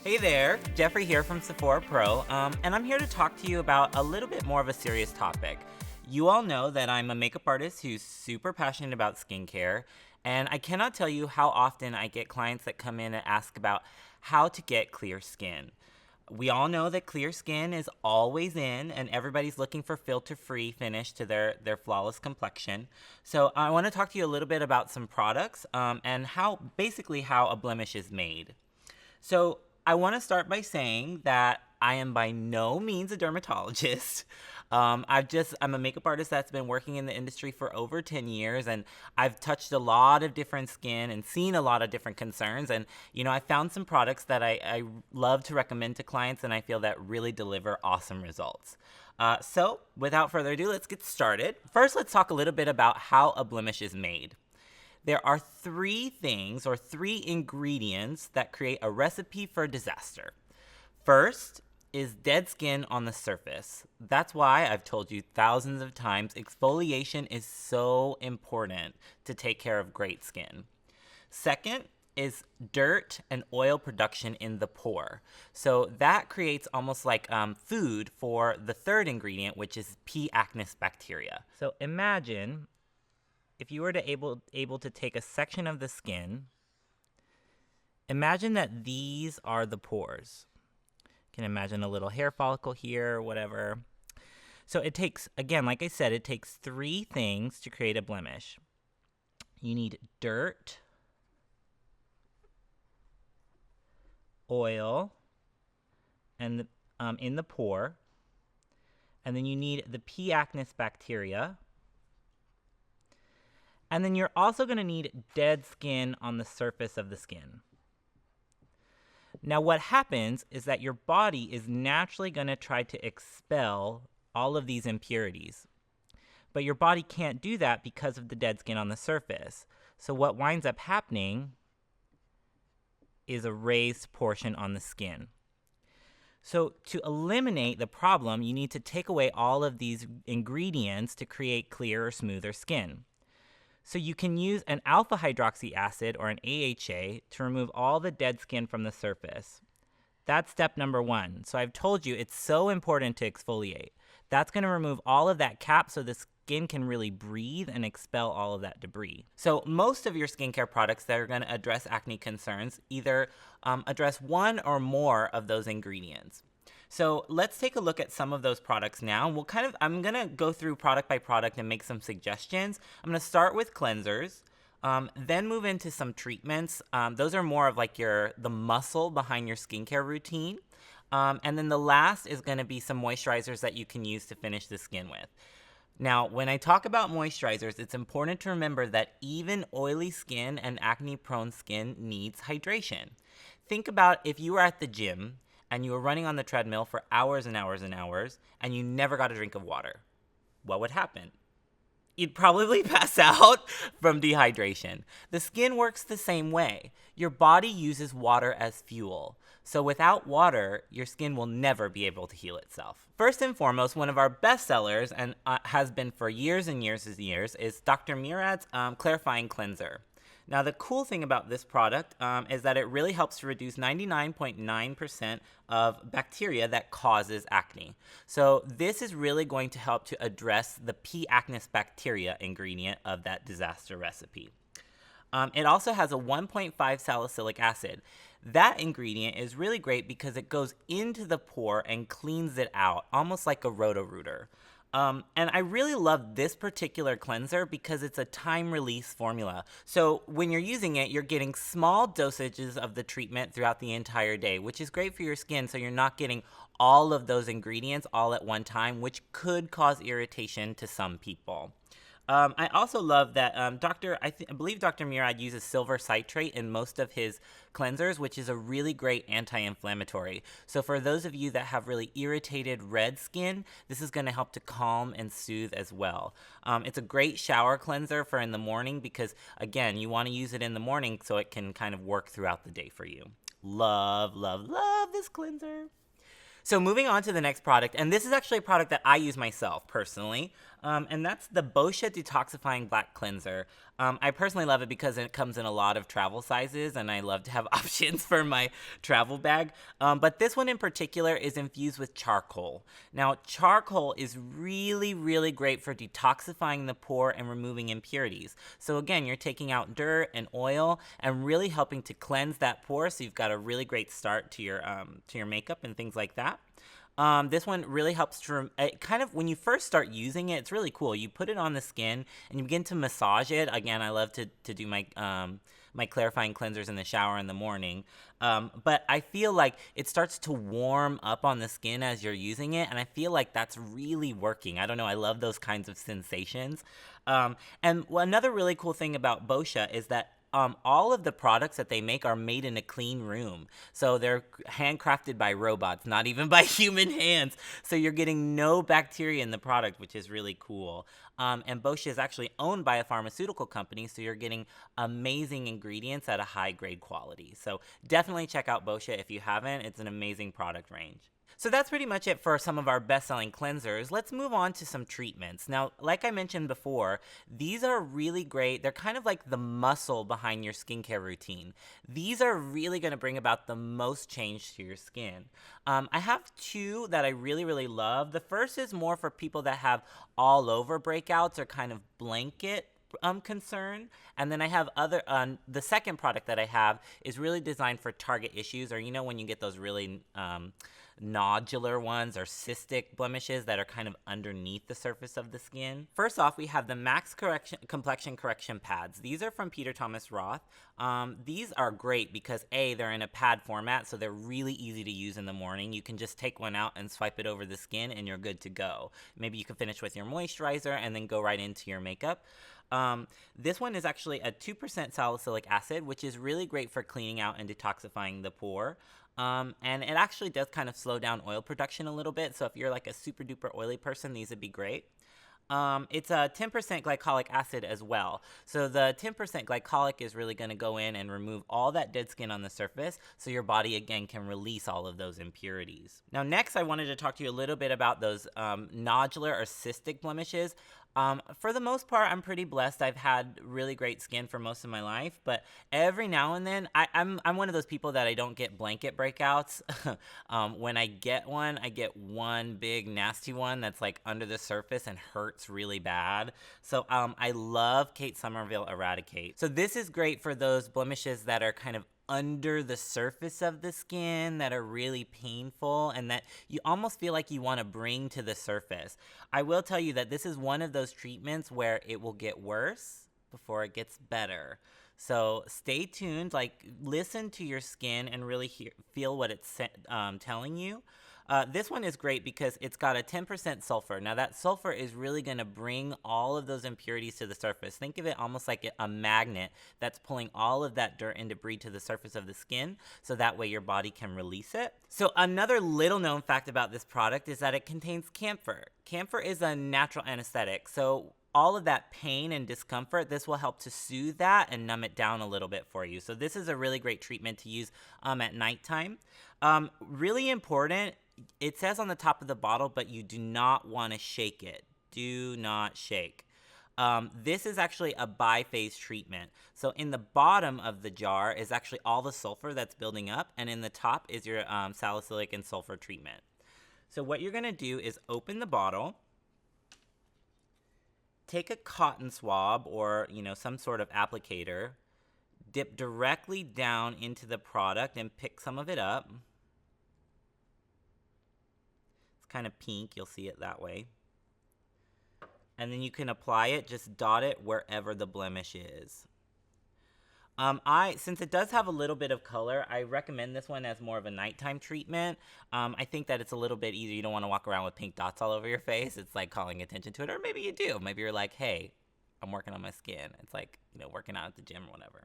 Hey there, Jeffrey here from Sephora Pro, and I'm here to talk to you about a little bit more of a serious topic. You all know that I'm a makeup artist who's super passionate about skincare, and I cannot tell you how often I get clients that come in and ask about how to get clear skin. We all know that clear skin is always in, and everybody's looking for filter-free finish to their flawless complexion. So I want to talk to you a little bit about some products and basically how a blemish is made. So I want to start by saying that I am by no means a dermatologist. I'm a makeup artist that's been working in the industry for over 10 years, and I've touched a lot of different skin and seen a lot of different concerns. And, I found some products that I love to recommend to clients, and I feel that really deliver awesome results. So without further ado, let's get started. First, let's talk a little bit about how a blemish is made. There are three ingredients that create a recipe for disaster. First is dead skin on the surface. That's why I've told you thousands of times, exfoliation is so important to take care of great skin. Second is dirt and oil production in the pore. So that creates almost like food for the third ingredient, which is P. acnes bacteria. So imagine if you were to able to take a section of the skin, imagine that these are the pores. You can imagine a little hair follicle here, whatever. So it takes, again, like I said, it takes three things to create a blemish. You need dirt, oil, and in the pore, and then you need the P. acnes bacteria. And then you're also going to need dead skin on the surface of the skin. Now what happens is that your body is naturally going to try to expel all of these impurities. But your body can't do that because of the dead skin on the surface. So what winds up happening is a raised portion on the skin. So to eliminate the problem, you need to take away all of these ingredients to create clearer, smoother skin. So you can use an alpha hydroxy acid or an AHA to remove all the dead skin from the surface. That's step number one. So I've told you it's so important to exfoliate. That's going to remove all of that cap so the skin can really breathe and expel all of that debris. So most of your skincare products that are going to address acne concerns either address one or more of those ingredients. So let's take a look at some of those products now. I'm going to go through product by product and make some suggestions. I'm going to start with cleansers, then move into some treatments. Those are more of like the muscle behind your skincare routine. And then the last is going to be some moisturizers that you can use to finish the skin with. Now, when I talk about moisturizers, it's important to remember that even oily skin and acne-prone skin needs hydration. Think about if you were at the gym and you were running on the treadmill for hours and hours and hours, and you never got a drink of water. What would happen? You'd probably pass out from dehydration. The skin works the same way. Your body uses water as fuel. So without water, your skin will never be able to heal itself. First and foremost, one of our best sellers, and has been for years and years and years, is Dr. Murad's Clarifying Cleanser. Now, the cool thing about this product is that it really helps to reduce 99.9% of bacteria that causes acne. So this is really going to help to address the P. acnes bacteria ingredient of that disaster recipe. It also has a 1.5 salicylic acid. That ingredient is really great because it goes into the pore and cleans it out, almost like a Roto-Rooter. And I really love this particular cleanser because it's a time-release formula. So when you're using it, you're getting small dosages of the treatment throughout the entire day, which is great for your skin so you're not getting all of those ingredients all at one time, which could cause irritation to some people. I also love that I believe Dr. Murad uses silver citrate in most of his cleansers, which is a really great anti-inflammatory. So for those of you that have really irritated red skin, this is going to help to calm and soothe as well. It's a great shower cleanser for in the morning because, again, you want to use it in the morning so it can kind of work throughout the day for you. Love, love, love this cleanser. So moving on to the next product, and this is actually a product that I use myself personally. And that's the Boscia Detoxifying Black Cleanser. I personally love it because it comes in a lot of travel sizes, and I love to have options for my travel bag. But this one in particular is infused with charcoal. Now, charcoal is really, really great for detoxifying the pore and removing impurities. So again, you're taking out dirt and oil and really helping to cleanse that pore, so you've got a really great start to your makeup and things like that. This one really helps to kind of when you first start using it, it's really cool. You put it on the skin and you begin to massage it. Again, I love to do my my clarifying cleansers in the shower in the morning. But I feel like it starts to warm up on the skin as you're using it, and I feel like that's really working. I don't know, I love those kinds of sensations. And another really cool thing about Boscia is that all of the products that they make are made in a clean room. So they're handcrafted by robots, not even by human hands. So you're getting no bacteria in the product, which is really cool. And Boscia is actually owned by a pharmaceutical company, so you're getting amazing ingredients at a high grade quality. So definitely check out Boscia if you haven't. It's an amazing product range. So that's pretty much it for some of our best-selling cleansers. Let's move on to some treatments. Now, like I mentioned before, these are really great. They're kind of like the muscle behind your skincare routine. These are really going to bring about the most change to your skin. I have two that I really, really love. The first is more for people that have all over breakouts or kind of blanket concern. And then I have the second product that I have is really designed for target issues, or when you get those really nodular ones or cystic blemishes that are kind of underneath the surface of the skin. First off, we have the Max Complexion Correction Pads. These are from Peter Thomas Roth. These are great because they're in a pad format, so they're really easy to use in the morning. You can just take one out and swipe it over the skin and you're good to go. Maybe you can finish with your moisturizer and then go right into your makeup. This one is actually a 2% salicylic acid, which is really great for cleaning out and detoxifying the pore. And it actually does kind of slow down oil production a little bit. So if you're like a super duper oily person, these would be great. It's a 10% glycolic acid as well. So the 10% glycolic is really going to go in and remove all that dead skin on the surface, so your body again can release all of those impurities. Now next I wanted to talk to you a little bit about those nodular or cystic blemishes. For the most part, I'm pretty blessed. I've had really great skin for most of my life, but every now and then, I'm one of those people that I don't get blanket breakouts. When I get one big nasty one that's like under the surface and hurts really bad. So I love Kate Somerville Eradicate. So this is great for those blemishes that are kind of under the surface of the skin, that are really painful and that you almost feel like you want to bring to the surface. I will tell you that this is one of those treatments where it will get worse before it gets better. So stay tuned, listen to your skin and really feel what it's telling you. This one is great because it's got a 10% sulfur. Now that sulfur is really going to bring all of those impurities to the surface. Think of it almost like a magnet that's pulling all of that dirt and debris to the surface of the skin, so that way your body can release it. So another little known fact about this product is that it contains camphor. Camphor is a natural anesthetic, so all of that pain and discomfort, this will help to soothe that and numb it down a little bit for you. So this is a really great treatment to use at nighttime. Really important, it says on the top of the bottle, but you do not want to shake it. Do not shake. This is actually a biphase treatment. So in the bottom of the jar is actually all the sulfur that's building up, and in the top is your salicylic and sulfur treatment. So what you're going to do is open the bottle, take a cotton swab or, some sort of applicator, dip directly down into the product and pick some of it up. It's kind of pink, you'll see it that way. And then you can apply it, just dot it wherever the blemish is. Since it does have a little bit of color, I recommend this one as more of a nighttime treatment. I think that it's a little bit easier. You don't want to walk around with pink dots all over your face. It's like calling attention to it, or maybe you do. Maybe you're like, hey, I'm working on my skin. It's like, working out at the gym or whatever.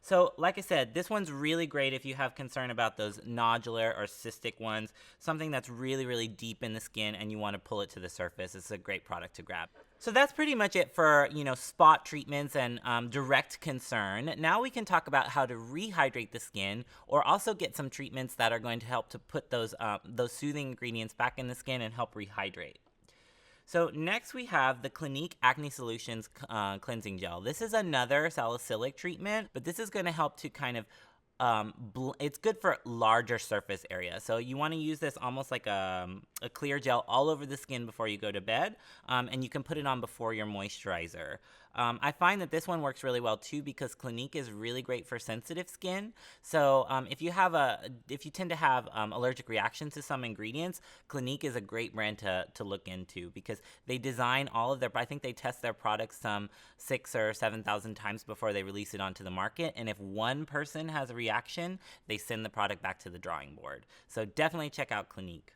So like I said, this one's really great if you have concern about those nodular or cystic ones, something that's really, really deep in the skin and you want to pull it to the surface. It's a great product to grab. So that's pretty much it for, spot treatments and direct concern. Now we can talk about how to rehydrate the skin, or also get some treatments that are going to help to put those soothing ingredients back in the skin and help rehydrate. So next we have the Clinique Acne Solutions Cleansing Gel. This is another salicylic treatment, but this is going to help to kind of it's good for larger surface area. So you want to use this almost like a clear gel all over the skin before you go to bed, and you can put it on before your moisturizer. I find that this one works really well too because Clinique is really great for sensitive skin. So if you tend to have allergic reactions to some ingredients, Clinique is a great brand to look into because they design all of I think they test their products some 6,000 or 7,000 times before they release it onto the market. And if one person has a reaction, they send the product back to the drawing board. So definitely check out Clinique.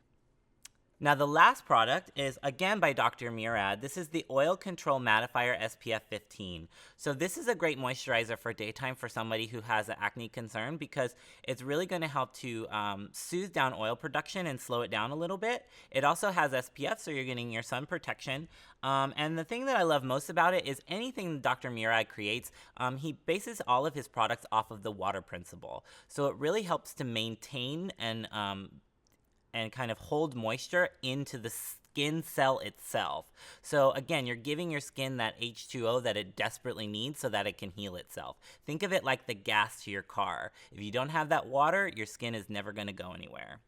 Now the last product is again by Dr. Murad. This is the Oil Control Mattifier SPF 15. So this is a great moisturizer for daytime for somebody who has an acne concern because it's really going to help to soothe down oil production and slow it down a little bit. It also has SPF, so you're getting your sun protection. And the thing that I love most about it is anything Dr. Murad creates, he bases all of his products off of the water principle. So it really helps to maintain and kind of hold moisture into the skin cell itself. So again, you're giving your skin that H2O that it desperately needs so that it can heal itself. Think of it like the gas to your car. If you don't have that water, your skin is never going to go anywhere.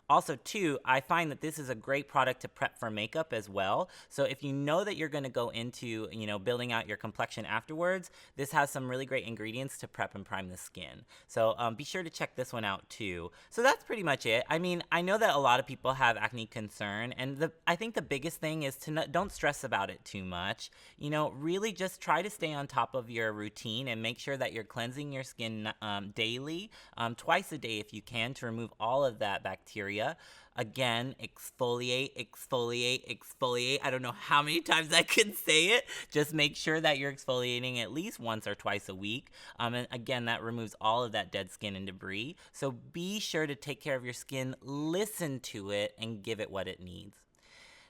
Also, too, I find that this is a great product to prep for makeup as well. So if you know that you're going to go into, building out your complexion afterwards, this has some really great ingredients to prep and prime the skin. So be sure to check this one out, too. So that's pretty much it. I mean, I know that a lot of people have acne concern, and I think the biggest thing is to don't stress about it too much. Really just try to stay on top of your routine and make sure that you're cleansing your skin daily, twice a day if you can, to remove all of that bacteria. Again, exfoliate, exfoliate, exfoliate. I don't know how many times I can say it. Just make sure that you're exfoliating at least once or twice a week. And again, that removes all of that dead skin and debris. So be sure to take care of your skin, listen to it, and give it what it needs.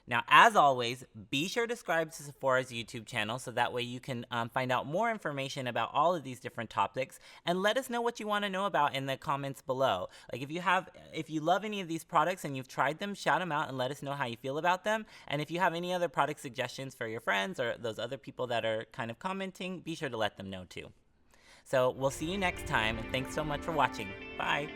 Now, as always, be sure to subscribe to Sephora's YouTube channel so that way you can find out more information about all of these different topics, and let us know what you want to know about in the comments below. Like if you love any of these products and you've tried them, shout them out and let us know how you feel about them. And if you have any other product suggestions for your friends or those other people that are kind of commenting, be sure to let them know too. So we'll see you next time, and thanks so much for watching. Bye.